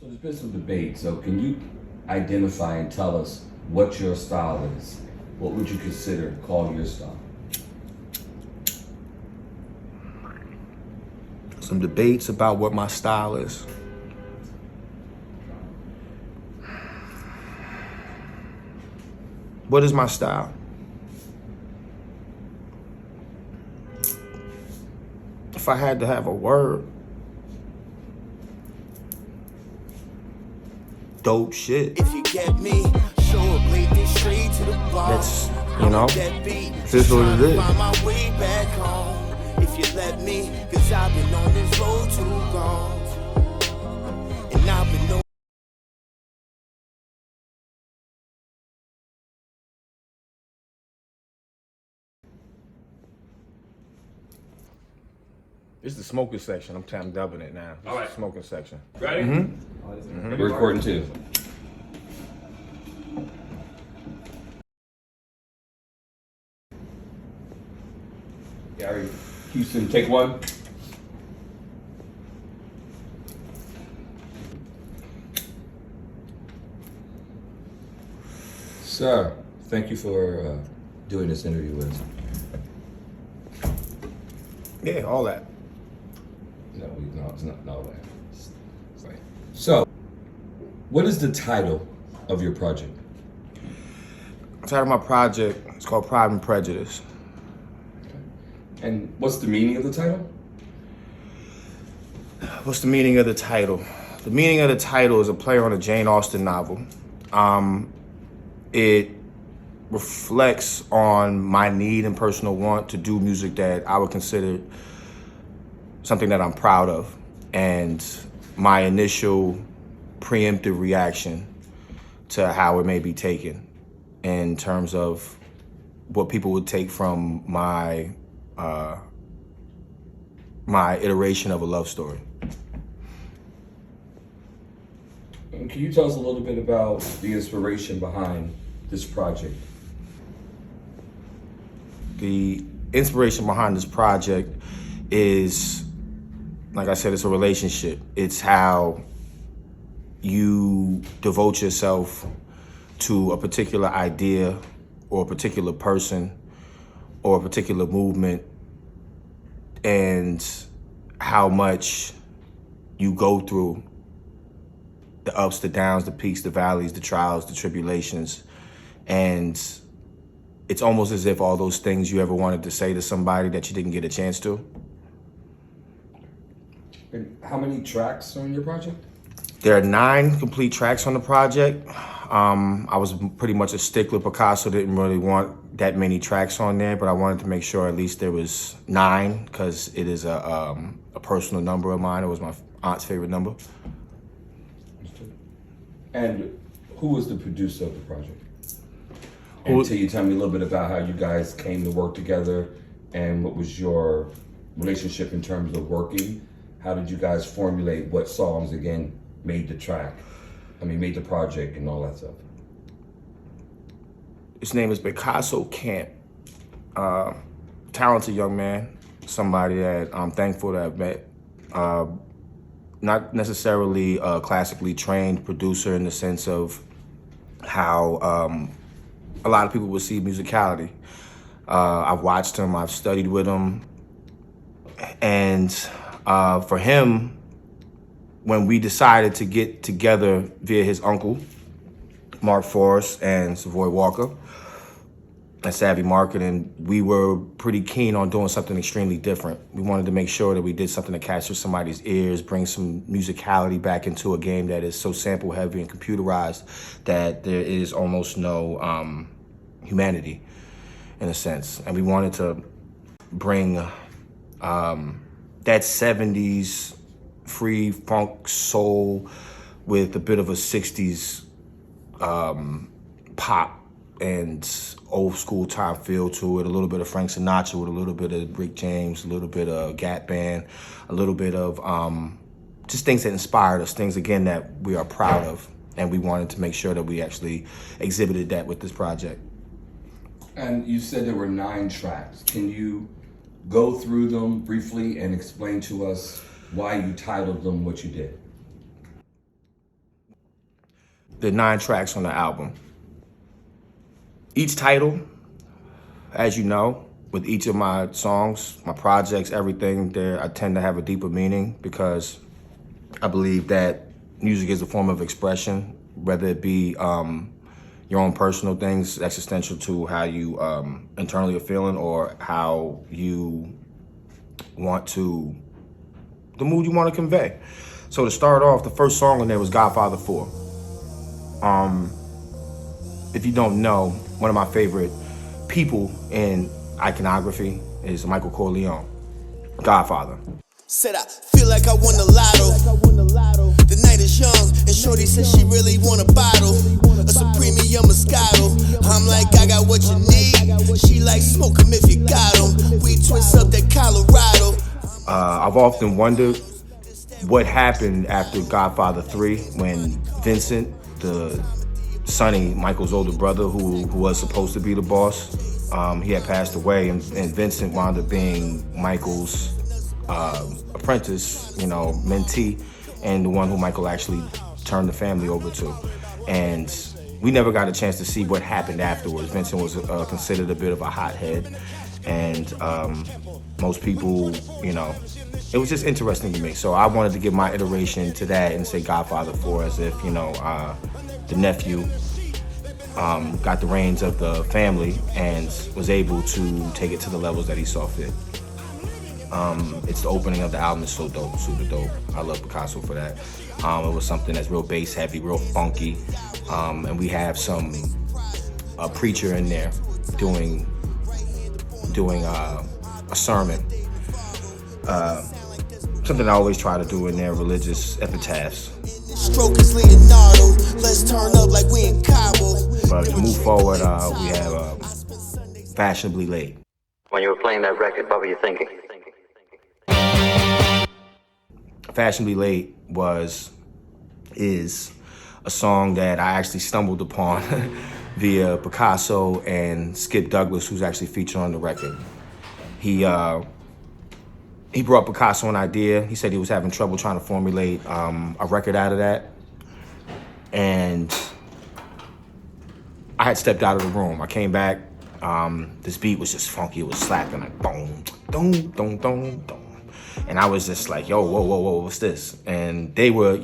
So there's been some debate. So can you identify and tell us what your style is? What would you call your style? Some debates about what my style is. What is my style? If I had to have a word, dope shit. If you get me, show up late this straight to the bar. That's, this is what it is. Find my way back home. If you let me, cause I've been on this road too long. And I've been no. This is the smoking section. I'm dubbing it now. All right. Smoking section. Ready? We're recording too. Gary, Houston, take one. Sir, thank you for doing this interview with us. Yeah, all that. No, it's not all that. It's like, so, what is the title of your project? The title of my project is called Pride and Prejudice. And what's the meaning of the title? What's the meaning of the title? The meaning of the title is a play on a Jane Austen novel. It reflects on my need and personal want to do music that I would consider something that I'm proud of, and my initial preemptive reaction to how it may be taken in terms of what people would take from my iteration of a love story. And can you tell us a little bit about the inspiration behind this project? The inspiration behind this project is, like I said, it's a relationship. It's how you devote yourself to a particular idea or a particular person or a particular movement, and how much you go through the ups, the downs, the peaks, the valleys, the trials, the tribulations. And it's almost as if all those things you ever wanted to say to somebody that you didn't get a chance to. And how many tracks are in your project? There are 9 complete tracks on the project. I was pretty much a stickler. Picasso didn't really want that many tracks on there, but I wanted to make sure at least there was 9, because it is a personal number of mine. It was my aunt's favorite number. And who was the producer of the project? And can you tell me a little bit about how you guys came to work together, and what was your relationship in terms of working? How did you guys formulate what songs, again, made the project and all that stuff? His name is Picasso Camp. Talented young man, somebody that I'm thankful to have met. Not necessarily a classically trained producer in the sense of how a lot of people would see musicality. I've watched him, I've studied with him, and for him, when we decided to get together via his uncle, Mark Forrest and Savoy Walker at Savvy Marketing, we were pretty keen on doing something extremely different. We wanted to make sure that we did something to capture somebody's ears, bring some musicality back into a game that is so sample heavy and computerized that there is almost no humanity in a sense. And we wanted to bring that 70s free funk soul with a bit of a 60s pop and old school time feel to it, a little bit of Frank Sinatra with a little bit of Rick James, a little bit of Gap Band, a little bit of just things that inspired us, things again that we are proud of, and we wanted to make sure that we actually exhibited that with this project. And you said there were 9 tracks. Can you go through them briefly and explain to us why you titled them what you did? the 9 tracks on the album. Each title, as you know, with each of my songs, my projects, everything there, I tend to have a deeper meaning because I believe that music is a form of expression, whether it be your own personal things, existential to how you internally are feeling, or how you want to, the mood you want to convey. So to start off, the first song on there was Godfather 4. If you don't know, one of my favorite people in iconography is Michael Corleone, Godfather. Said I feel like I won the lotto. The night is young, and Shorty says she really want a bottle. A Supremium Moscato. I'm like, I got what you need. She like, smoke 'em if you got 'em. We twist up that Colorado. I've often wondered what happened after Godfather 3 when Vincent, the Sonny, Michael's older brother, who was supposed to be the boss, he had passed away, and Vincent wound up being Michael's apprentice, mentee, and the one who Michael actually turned the family over to. And we never got a chance to see what happened afterwards. Vincent was considered a bit of a hothead, and most people, it was just interesting to me. So I wanted to give my iteration to that and say Godfather 4 as if, the nephew got the reins of the family and was able to take it to the levels that he saw fit. It's the opening of the album is so dope, super dope. I love Picasso for that. It was something that's real bass heavy, real funky. And we have a preacher in there doing a sermon. Something I always try to do in there, religious epitaphs. Stroke is Leonardo. Let's turn up like we in Cabo. But to move forward, we have Fashionably Late. When you were playing that record, what were you thinking? Fashionably Late is a song that I actually stumbled upon via Picasso and Skip Douglas, who's actually featured on the record. He brought Picasso an idea. He said he was having trouble trying to formulate a record out of that. And I had stepped out of the room. I came back. This beat was just funky. It was slapping like boom, dong, dong, dong, dong. And I was just like, yo, whoa, what's this? And they were,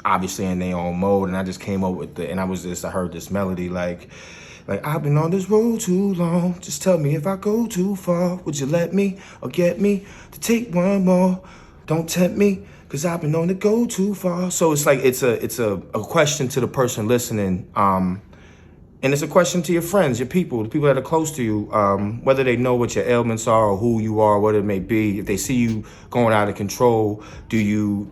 obviously in their own mode. And I just came up with I heard this melody like I've been on this road too long. Just tell me if I go too far. Would you let me or get me to take one more? Don't tempt me, cause I've been on the go too far. So it's like, it's a question to the person listening. And it's a question to your friends, your people, the people that are close to you, whether they know what your ailments are or who you are, what it may be. If they see you going out of control, do you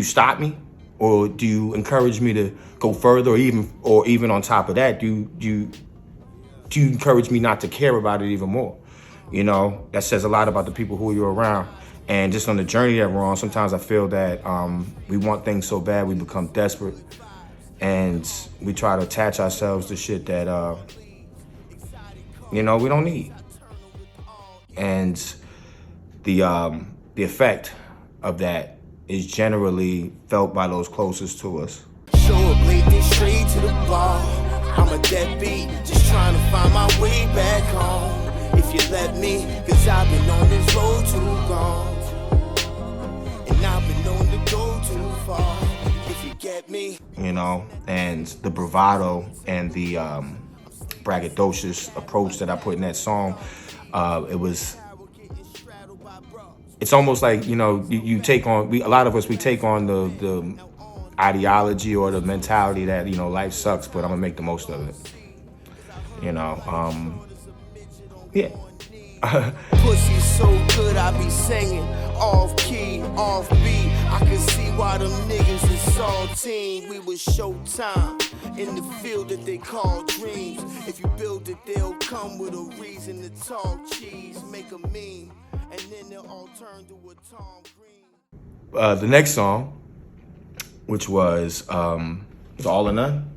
stop me, or do you encourage me to go further, or even on top of that, do you encourage me not to care about it even more? That says a lot about the people who you're around. And just on the journey that we're on, sometimes I feel that we want things so bad we become desperate. And we try to attach ourselves to shit that, we don't need. And the effect of that is generally felt by those closest to us. Show up late, then straight to the bar. I'm a deadbeat, just trying to find my way back home. If you let me, cause I've been on this road too long. And I've been known to go too far. Get me. And the bravado and the braggadocious approach that I put in that song, it's almost like, you take on, a lot of us, we take on the ideology or the mentality that, life sucks, but I'm gonna make the most of it. Yeah. Pussy so good, I be singing off key, off beat. I can see why them niggas is saltine. We was showtime in the field that they call dreams. If you build it, they'll come with a reason to talk cheese, make a meme, and then they'll all turn to a Tom Green. The next song, which was All or None.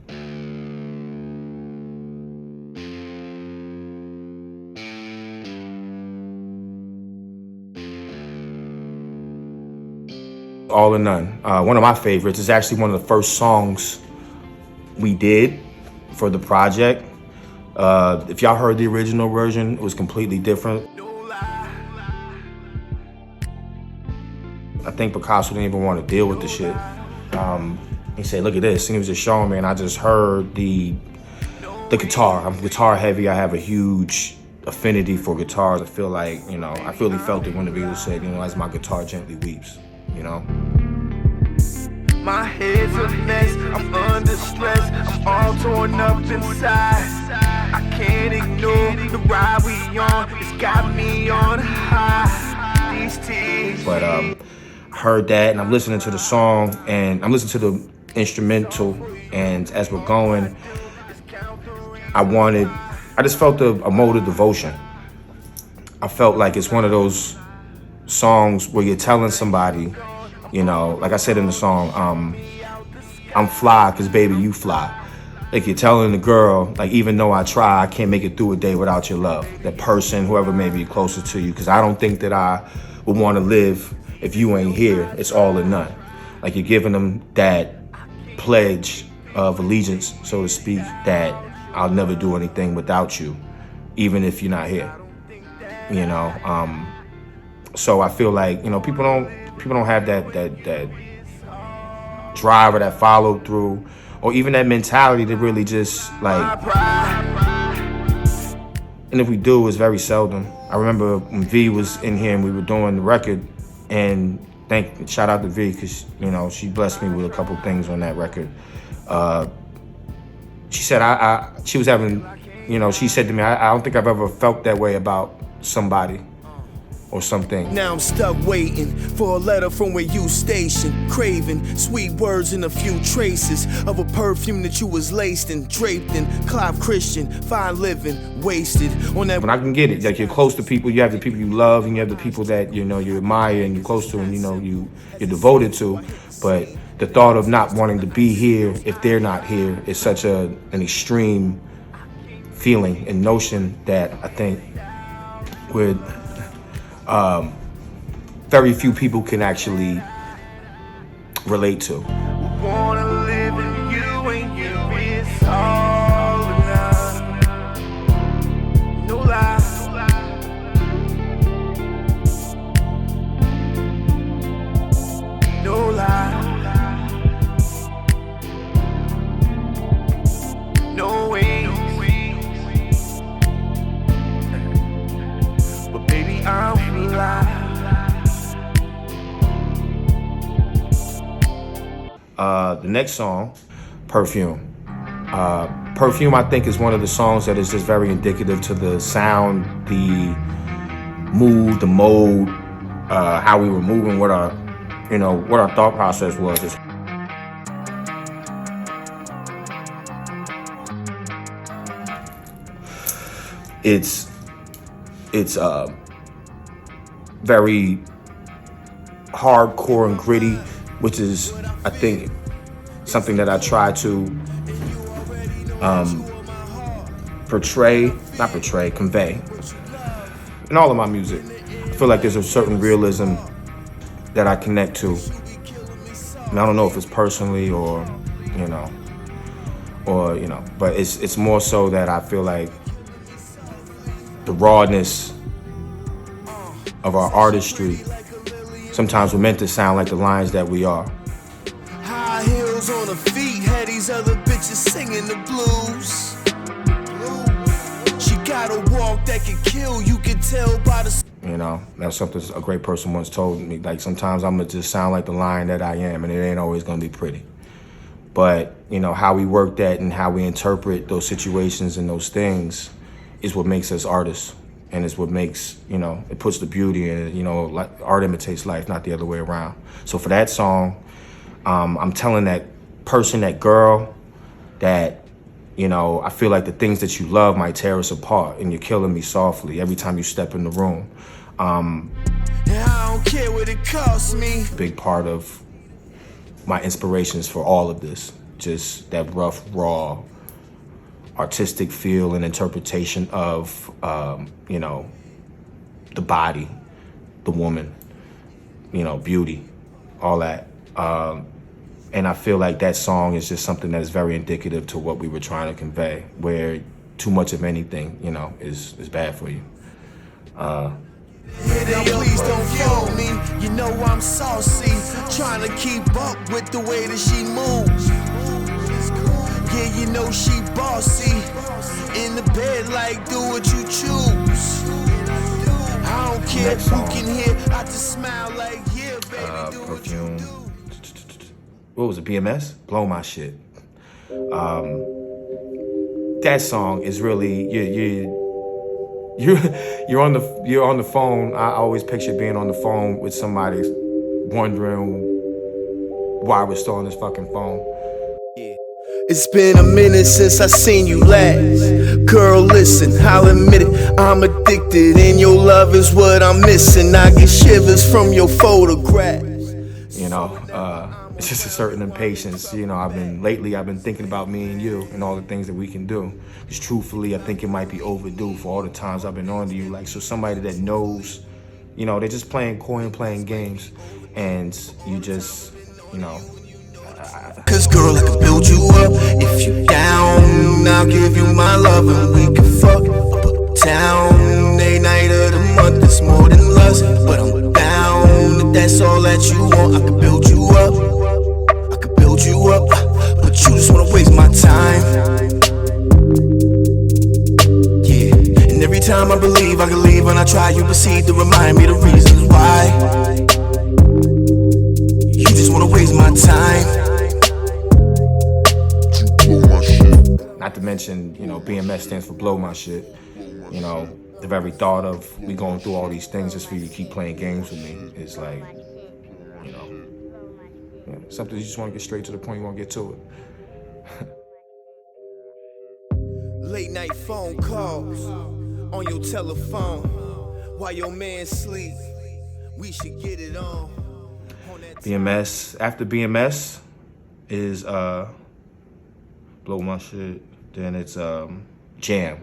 All or None. One of my favorites. It's actually one of the first songs we did for the project. If y'all heard the original version, it was completely different. I think Picasso didn't even want to deal with the shit. He said, look at this, and he was just showing me, and I just heard the guitar. I'm guitar heavy. I have a huge affinity for guitars. I feel like, I really felt it when the Beatles said, as my guitar gently weeps, My head's a mess, I'm under stress, I'm all torn up inside. I can't ignore the ride we on, it's got me on high. These tears. But I heard that, and I'm listening to the song, and I'm listening to the instrumental, and as we're going, I just felt a mode of devotion. I felt like it's one of those songs where you're telling somebody, like I said in the song, I'm fly because baby you fly. Like you're telling the girl, like even though I try, I can't make it through a day without your love. That person, whoever may be closer to you, because I don't think that I would want to live if you ain't here. It's all or none. Like you're giving them that pledge of allegiance, so to speak, that I'll never do anything without you, even if you're not here. So I feel like people don't have that drive or that follow through, or even that mentality to really just like. And if we do, it's very seldom. I remember when V was in here and we were doing the record, and shout out to V because she blessed me with a couple things on that record. She said she was having, she said to me, I don't think I've ever felt that way about somebody or something. Now I'm stuck waiting for a letter from where you stationed, craving sweet words and a few traces of a perfume that you was laced and draped in. Clive Christian, fine living, wasted on that. But I can get it. Like you're close to people, you have the people you love, and you have the people that you admire and you're close to, and you're devoted to. But the thought of not wanting to be here if they're not here is such an extreme feeling and notion that I think would very few people can actually relate to. Wanna live in you and you is all enough. No lie. No lie. No wings. But baby, I'm fly. The next song, Perfume. Perfume, I think, is one of the songs that is just very indicative to the sound, the mood, the mode, how we were moving, what our thought process was. It's very hardcore and gritty, which is, I think, something that I try to convey in all of my music. I feel like there's a certain realism that I connect to. And I don't know if it's personally or but it's more so that I feel like the rawness of our artistry, sometimes we're meant to sound like the lions that we are. High heels on her feet, had these other bitches singing the blues. She got a walk that can kill, you can tell by the. That's something a great person once told me. Like sometimes I'm gonna just sound like the lion that I am, and it ain't always gonna be pretty. But how we work that and how we interpret those situations and those things is what makes us artists, and it's what makes it puts the beauty in it. Like art imitates life, not the other way around. So for that song, I'm telling that person, that girl, that I feel like the things that you love might tear us apart, and you're killing me softly every time you step in the room. And I don't care what it costs me. Big part of my inspirations for all of this, just that rough, raw, artistic feel and interpretation of, the body, the woman, beauty, all that. And I feel like that song is just something that is very indicative to what we were trying to convey, where too much of anything, is bad for you. Now please don't fool me, you know I'm saucy, trying to keep up with the way that she moves. Yeah, you know she bossy, in the bed like do what you choose. I don't care if you can hear, I just smile like yeah, baby, do Perfume. what you do. What was it, BMS? Blow My Shit. That song is really, you're on the phone. I always picture being on the phone with somebody wondering why we're still on this fucking phone. It's been a minute since I seen you last. Girl, listen, I'll admit it, I'm addicted, and your love is what I'm missing. I get shivers from your photographs. It's just a certain impatience. I've been thinking about me and you and all the things that we can do. Because truthfully, I think it might be overdue for all the times I've been on to you. Like, so somebody that knows, they're just playing coy and playing games, and you just, Cause girl, I can build you up if you down. I'll give you my love and we can fuck uptown. A night of the month, it's more than lust, but I'm down. If that's all that you want, I can build you up. I can build you up, but you just wanna waste my time. Yeah, and every time I believe I can leave, when I try, you proceed to remind me the reasons why. You just wanna waste my time. not to mention, BMS stands for Blow My Shit. The very thought of we going through all these things just for you to keep playing games with me is like, something you just want to get straight to the point, you want to get to it. Late night phone calls on your telephone while your man sleep. We should get it on. BMS. After BMS is Blow My Shit. Then it's Jam.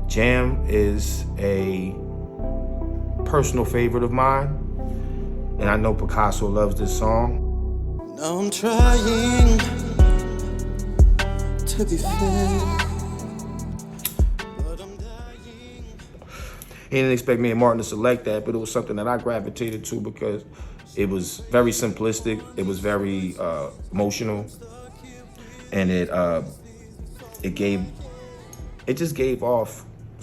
Jam is a personal favorite of mine, and I know Picasso loves this song. I'm trying to be fair. He didn't expect me and Martin to select that, but it was something that I gravitated to because it was very simplistic, it was very emotional, and it just gave off a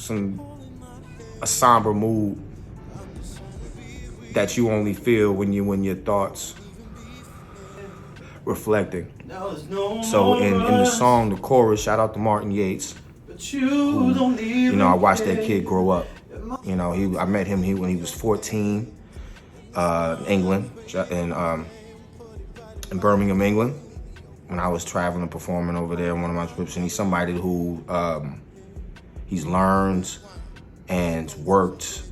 somber mood that you only feel when your thoughts reflecting. So in the song, the chorus, shout out to Martin Yates, who, I watched that kid grow up. I met him when he was 14, England, in Birmingham, England, when I was traveling and performing over there on one of my trips. And he's somebody who he's learned and worked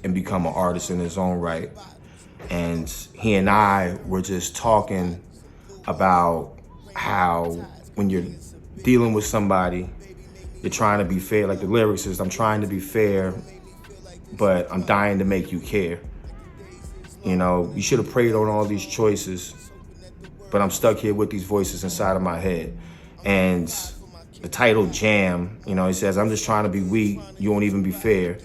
and become an artist in his own right. And he and I were just talking about how when you're dealing with somebody, you're trying to be fair. Like the lyrics is, I'm trying to be fair, but I'm dying to make you care. You should have prayed on all these choices, but I'm stuck here with these voices inside of my head. And the title Jam, it says, I'm just trying to be weak, you won't even be fair.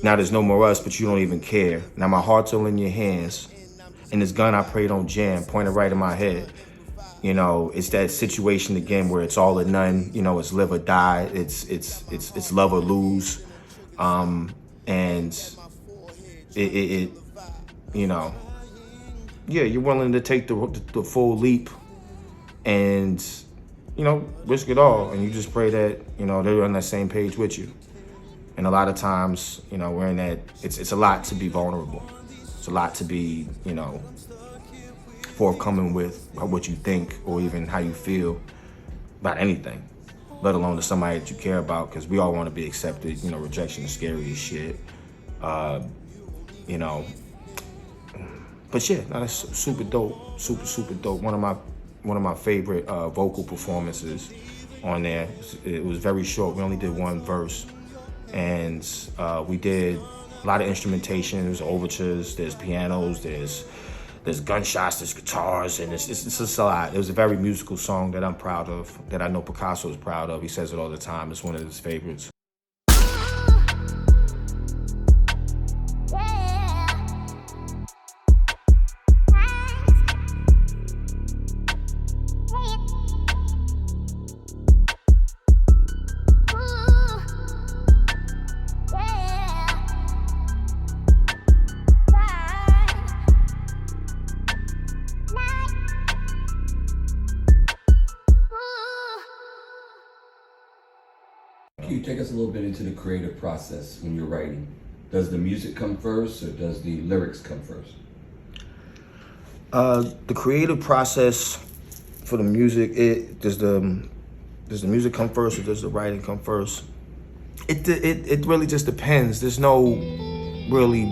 Now there's no more us, but you don't even care. Now my heart's all in your hands, and this gun I prayed on jam, pointed right in my head. It's that situation again where it's all or none. It's live or die. It's love or lose. And you're willing to take the full leap and, risk it all. And you just pray that, they're on that same page with you. And a lot of times, we're in that, it's a lot to be vulnerable. It's a lot to be, forthcoming with what you think or even how you feel about anything, let alone to somebody that you care about, because we all want to be accepted. Rejection is scary as shit. But yeah, that's super dope, super dope. One of my favorite vocal performances on there. It was very short. We only did one verse, and we did A lot of instrumentation, there's overtures, there's pianos, there's gunshots, there's guitars, and it's just a lot. It was a very musical song that I'm proud of, that I know Picasso is proud of. He says it all the time. It's one of his favorites. Can you take us a little bit into the creative process when you're writing? Does the music come first or does the lyrics come first? The creative process for the music, does the music come first or does the writing come first? It really just depends. There's no really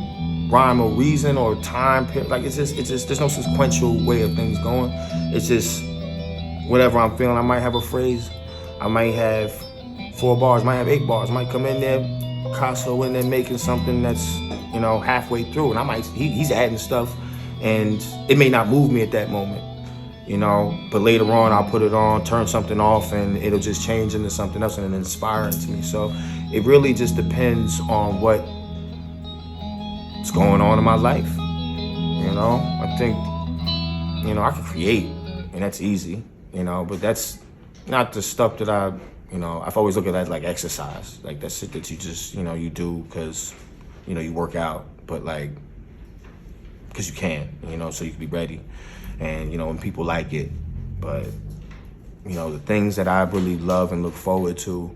rhyme or reason or time. Like it's just there's no sequential way of things going. It's just whatever I'm feeling. I might have a phrase. I might have 4 bars, might have 8 bars, might come in there, Picasso in there making something that's, halfway through, and he's adding stuff, and it may not move me at that moment, but later on I'll put it on, turn something off, and it'll just change into something else and inspire to me. So it really just depends on what's going on in my life. I think, I can create, and that's easy, but that's not the stuff that I've always looked at that like exercise. Like that's shit that you just, you do because, you work out, but like, because you can, so you can be ready. And, and people like it. But, the things that I really love and look forward to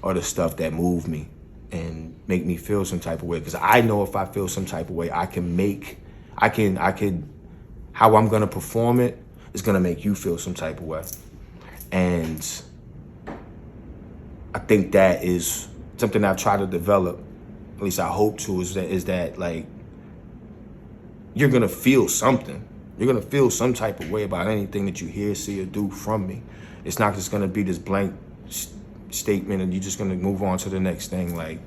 are the stuff that move me and make me feel some type of way. Because I know if I feel some type of way, how I'm gonna perform it is gonna make you feel some type of way. And I think that is something I've tried to develop, at least I hope to, is that like, you're gonna feel something. You're gonna feel some type of way about anything that you hear, see, or do from me. It's not just gonna be this blank statement and you're just gonna move on to the next thing. Like,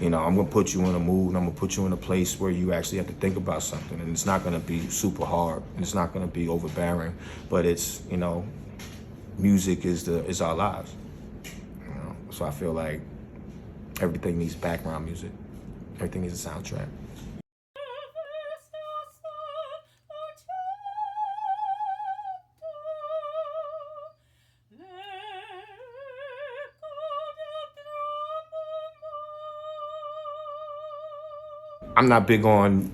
I'm gonna put you in a mood and I'm gonna put you in a place where you actually have to think about something, and it's not gonna be super hard and it's not gonna be overbearing, but it's, music is our lives. So I feel like everything needs background music. Everything needs a soundtrack. I'm not big on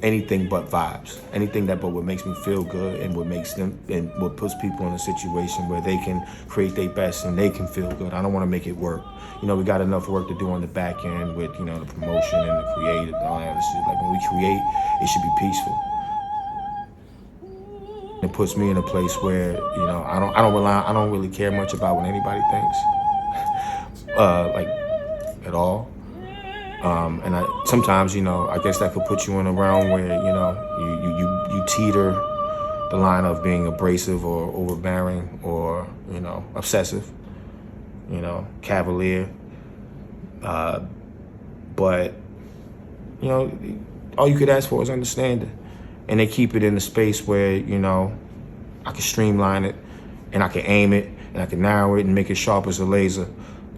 anything but vibes. Anything but what makes me feel good and what puts people in a situation where they can create their best and they can feel good. I don't want to make it work. We got enough work to do on the back end with, the promotion and the creative and all that other shit. Like when we create, it should be peaceful. It puts me in a place where, I don't really care much about what anybody thinks, like at all. And sometimes, I guess that could put you in a realm where, you teeter the line of being abrasive or overbearing or, obsessive, cavalier. But, all you could ask for is understanding. And they keep it in a space where, I can streamline it and I can aim it and I can narrow it and make it sharp as a laser.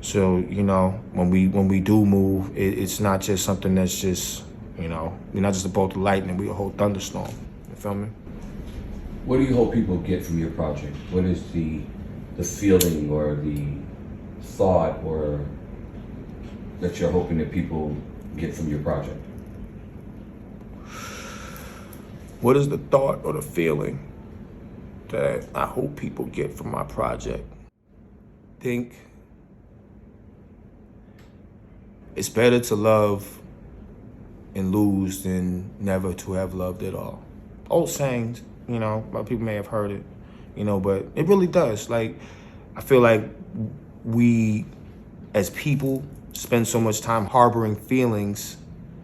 So, when we do move, it's not just something that's just, we're not just a bolt of lightning, we're a whole thunderstorm. You feel me? What do you hope people get from your project? What is the feeling or the thought or that you're hoping that people get from your project? What is the thought or the feeling that I hope people get from my project? Think it's better to love and lose than never to have loved at all. Old sayings, a lot of people may have heard it, but it really does. Like, I feel like we, as people, spend so much time harboring feelings,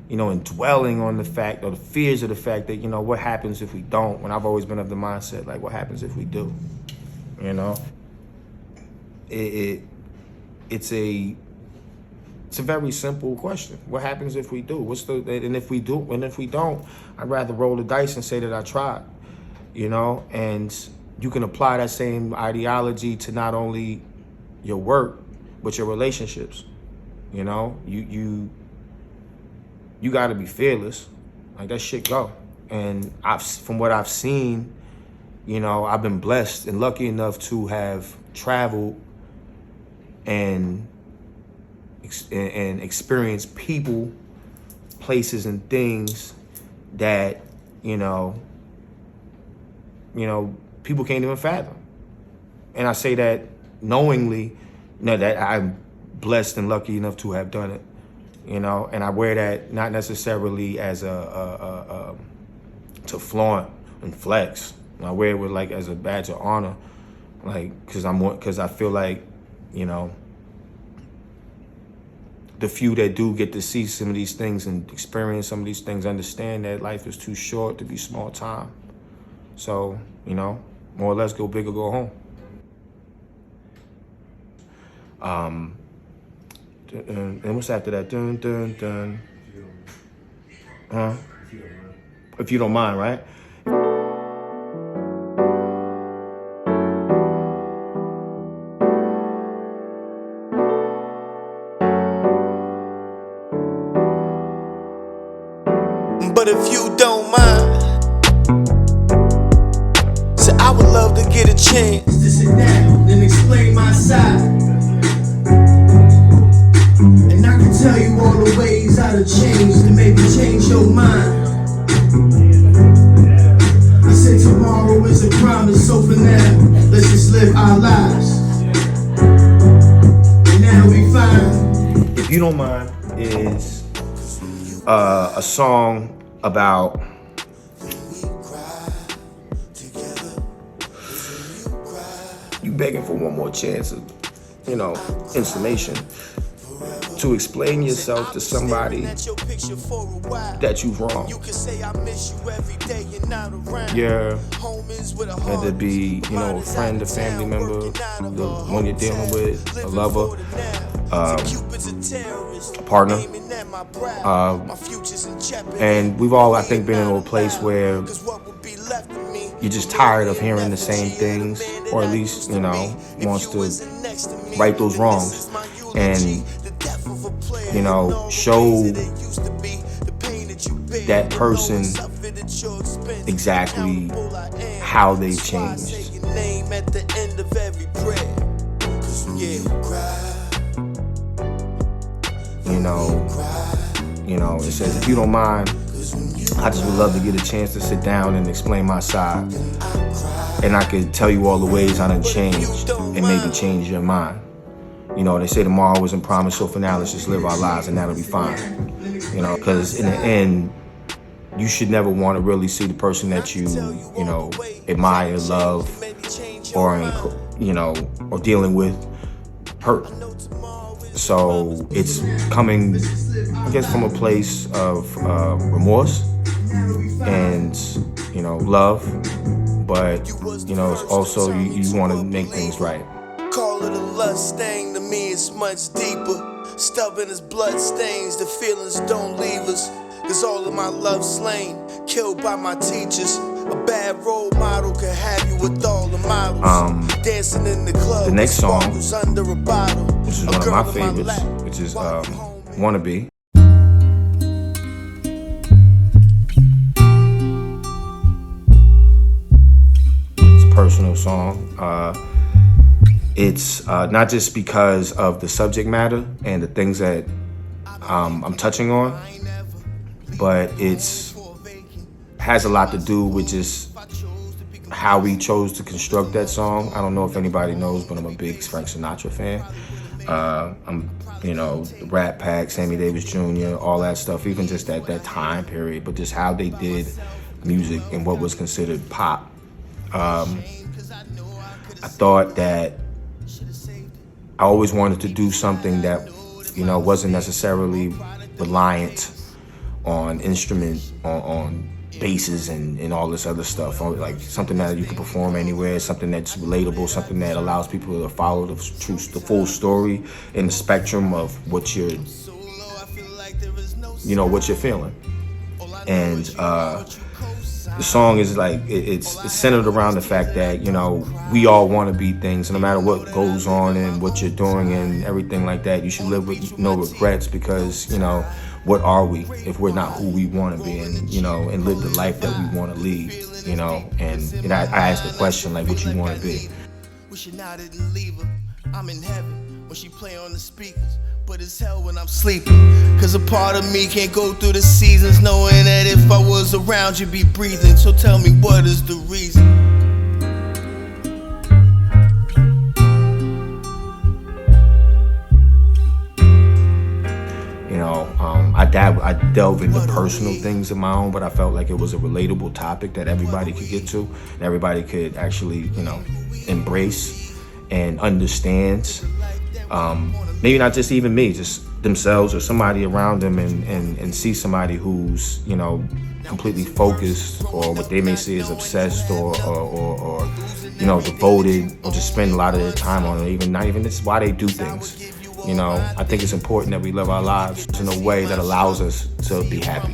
and dwelling on the fact or the fears of the fact that, what happens if we don't? When I've always been of the mindset, like, what happens if we do? It's It's a very simple question. What happens if we do? And if we do, and if we don't, I'd rather roll the dice and say that I tried, you know? And you can apply that same ideology to not only your work, but your relationships. You know, you got to be fearless. Like, that shit go. And from what I've seen, you know, I've been blessed and lucky enough to have traveled and experience people, places, and things that, you know, people can't even fathom. And I say that knowingly, that I'm blessed and lucky enough to have done it, you know. And I wear that not necessarily as to flaunt and flex. I wear it with, like, as a badge of honor, like, because I feel like, you know, the few that do get to see some of these things and experience some of these things understand that life is too short to be small time. So, you know, more or less go big or go home. And what's after that? Dun, dun, dun. If you don't mind, right? But if you don't mind, so I would love to get a chance to sit down and explain my side. And I can tell you all the ways I'd have changed to maybe change your mind. I said tomorrow is a promise, so for now, let's just live our lives. And now we find. If You Don't Mind is a song about you begging for one more chance of, you know, installation, to explain yourself to somebody that you've wronged. Yeah, whether it be, you know, a friend, a family member, the one you're dealing with, a lover, a partner. And we've all, I think, been in a place where you're just tired of hearing the same things, or at least, you know, wants to right those wrongs and, you know, show that person exactly how they've changed. You know, it says, if you don't mind, I just would love to get a chance to sit down and explain my side. And I could tell you all the ways I done changed and maybe change your mind. You know, they say tomorrow isn't promised, so for now, let's just live our lives and that'll be fine. You know, because in the end, you should never want to really see the person that you know, admire, love, or, you know, or dealing with hurt. So it's coming, I guess, from a place of remorse and, you know, love, but, you know, it's also you want to make things right. Call it a lust thing, to me it's much deeper. Stubborn as blood stains, the feelings don't leave us. Cause all of my love slain, killed by my teachers. A bad role model can have you with all the models. Dancing in the club, the next song, under a bottle, which is one of my favorites, which is Wannabe. It's a personal song. It's not just because of the subject matter and the things that I'm touching on, but has a lot to do with just how we chose to construct that song. I don't know if anybody knows, but I'm a big Frank Sinatra fan. I'm, you know, the Rat Pack, Sammy Davis Jr., all that stuff, even just at that time period, but just how they did music and what was considered pop. I thought that I always wanted to do something that, you know, wasn't necessarily reliant on instrument, on basses and all this other stuff, like something that you can perform anywhere, something that's relatable, something that allows people to follow the full story in the spectrum of what you're feeling. And the song is like, it's centered around the fact that, we all want to be things, and no matter what goes on and what you're doing and everything like that, you should live with no regrets, because, what are we if we're not who we want to be, and live the life that we want to lead, and I asked the question, like, what you want to be. Wishing I didn't leave her. I'm in heaven when she play on the speakers, but it's hell when I'm sleeping. Cause a part of me can't go through the seasons knowing that if I was around you'd be breathing. So tell me, what is the reason? I delve into personal things of my own, but I felt like it was a relatable topic that everybody could get to, and everybody could actually, embrace and understand. Maybe not just even me, just themselves or somebody around them, and see somebody who's, completely focused, or what they may see as obsessed, or devoted, or just spend a lot of their time on it. Not even it's why they do things. I think it's important that we live our lives in a way that allows us to be happy,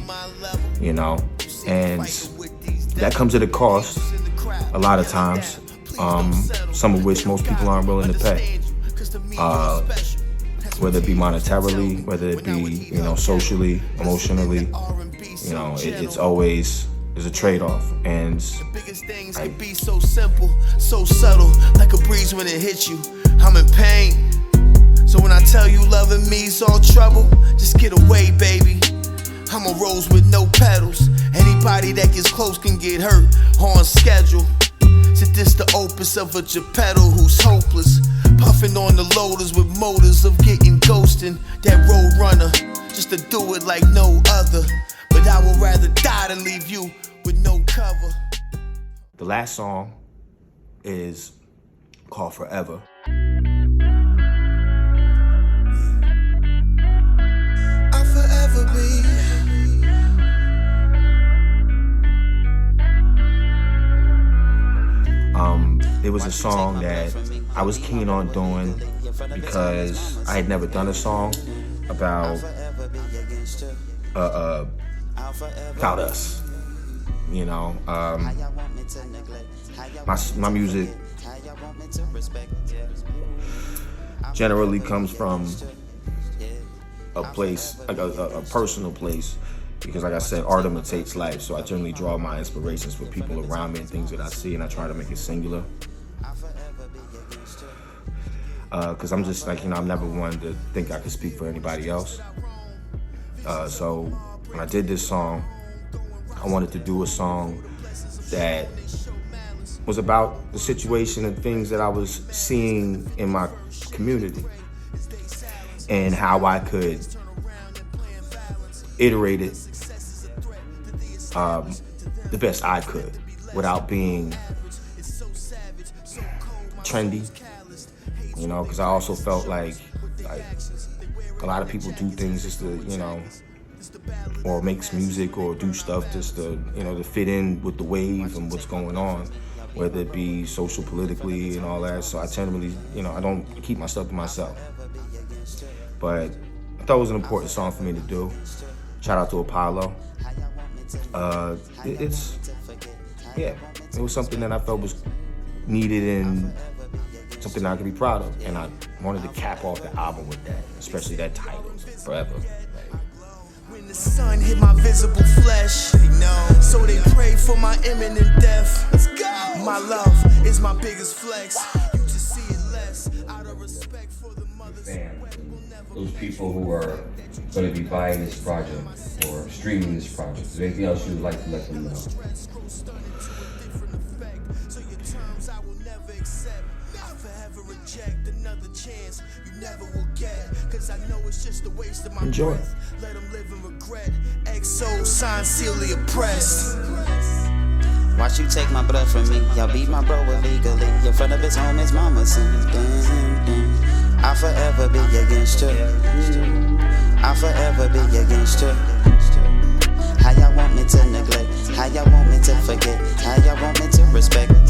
and that comes at a cost a lot of times, some of which most people aren't willing to pay, whether it be monetarily, whether it be, socially, emotionally, it's always, there's a trade-off. And the biggest things can be so simple, so subtle, like a breeze when it hits you. I'm in pain. So when I tell you loving me's all trouble, just get away, baby. I'm a rose with no petals. Anybody that gets close can get hurt on schedule. So this the opus of a Geppetto who's hopeless, puffing on the loaders with motors of getting ghosting. That road runner, just to do it like no other. But I would rather die than leave you with no cover. The last song is called Forever. It was a song that I was keen on doing because I had never done a song about us. My music generally comes from a place, like a personal place, because like I said, art imitates life. So I generally draw my inspirations for people around me and things that I see, and I try to make it singular. Because I'm just like, I'm never one to think I could speak for anybody else. So when I did this song, I wanted to do a song that was about the situation and things that I was seeing in my community, and how I could iterate it the best I could without being trendy, because I also felt like a lot of people do things just to, or makes music or do stuff just to, to fit in with the wave and what's going on, whether it be social, politically, and all that. So I tend to really, I don't keep my stuff to myself. But I thought it was an important song for me to do. Shout out to Apollo. It was something that I felt was needed and something I could be proud of. And I wanted to cap off the album with that, especially that title, Forever. When the sun hit my visible flesh, so they pray for my imminent death. Let's go. My love is my biggest flex. You just see it less out of respect for the mother's fans, those people who are going to be buying this project or streaming this project. Is there anything else you'd like to let them know? Enjoy. Let them live in regret. XO sign seally oppressed. Watch you take my blood from me. Y'all beat my bro illegally. In front of his home, his mama sings. I'll forever be against you. I'll forever be against you. How y'all want me to neglect? How y'all want me to forget? How y'all want me to respect?